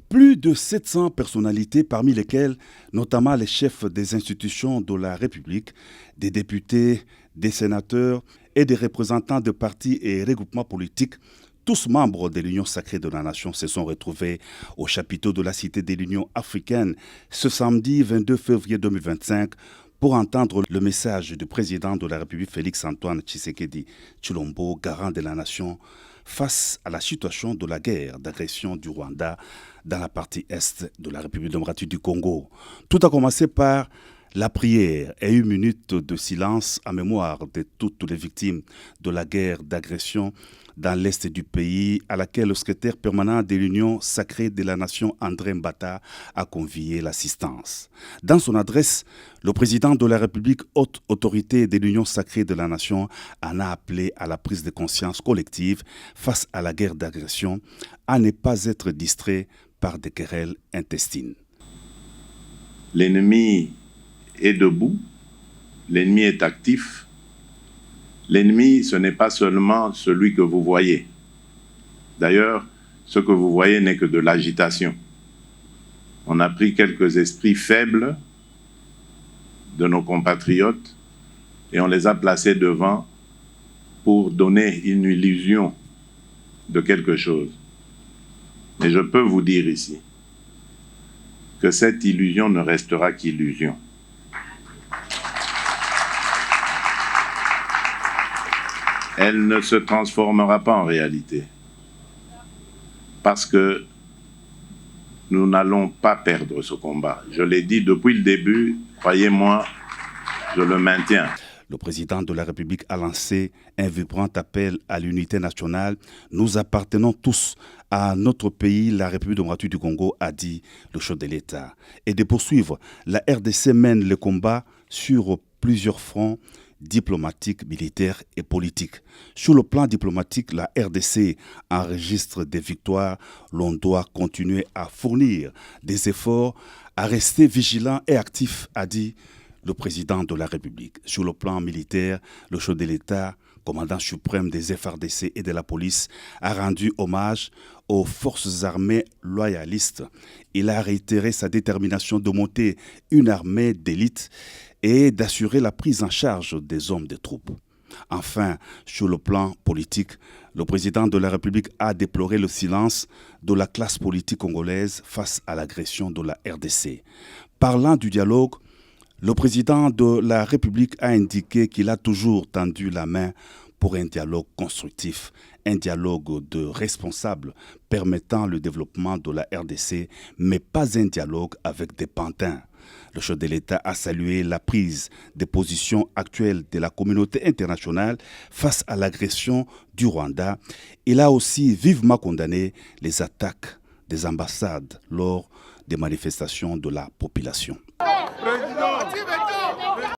Plus de 700 personnalités, parmi lesquelles notamment les chefs des institutions de la République, des députés, des sénateurs et des représentants de partis et regroupements politiques, tous membres de l'Union sacrée de la Nation, se sont retrouvés au chapiteau de la Cité de l'Union africaine ce samedi 22 février 2025 pour entendre le message du président de la République Félix-Antoine Tshisekedi Tshilombo, garant de la Nation, face à la situation de la guerre d'agression du Rwanda dans la partie est de la République démocratique du Congo. Tout a commencé par la prière et une minute de silence en mémoire de toutes les victimes de la guerre d'agression dans l'est du pays, à laquelle le secrétaire permanent de l'Union sacrée de la Nation, André Mbata, a convié l'assistance. Dans son adresse, le président de la République, haute autorité de l'Union sacrée de la Nation, en a appelé à la prise de conscience collective face à la guerre d'agression, à ne pas être distrait par des querelles intestines. L'ennemi est debout, l'ennemi est actif. L'ennemi, ce n'est pas seulement celui que vous voyez. D'ailleurs, ce que vous voyez n'est que de l'agitation. On a pris quelques esprits faibles de nos compatriotes et on les a placés devant pour donner une illusion de quelque chose. Mais je peux vous dire ici que cette illusion ne restera qu'illusion. Elle ne se transformera pas en réalité. Parce que nous n'allons pas perdre ce combat. Je l'ai dit depuis le début, croyez-moi, je le maintiens. Le président de la République a lancé un vibrant appel à l'unité nationale. Nous appartenons tous à notre pays, la République démocratique du Congo, a dit le chef de l'État. Et de poursuivre, la RDC mène le combat sur plusieurs fronts diplomatique, militaire et politique. Sur le plan diplomatique, la RDC enregistre des victoires. L'on doit continuer à fournir des efforts, à rester vigilant et actif, a dit le président de la République. Sur le plan militaire, le chef de l'État, commandant suprême des FARDC et de la police, a rendu hommage aux forces armées loyalistes. Il a réitéré sa détermination de monter une armée d'élite et d'assurer la prise en charge des hommes des troupes. Enfin, sur le plan politique, le président de la République a déploré le silence de la classe politique congolaise face à l'agression de la RDC. Parlant du dialogue, le président de la République a indiqué qu'il a toujours tendu la main pour un dialogue constructif, un dialogue de responsables permettant le développement de la RDC, mais pas un dialogue avec des pantins. Le chef de l'État a salué la prise de position actuelle de la communauté internationale face à l'agression du Rwanda. Il a aussi vivement condamné les attaques des ambassades lors des manifestations de la population.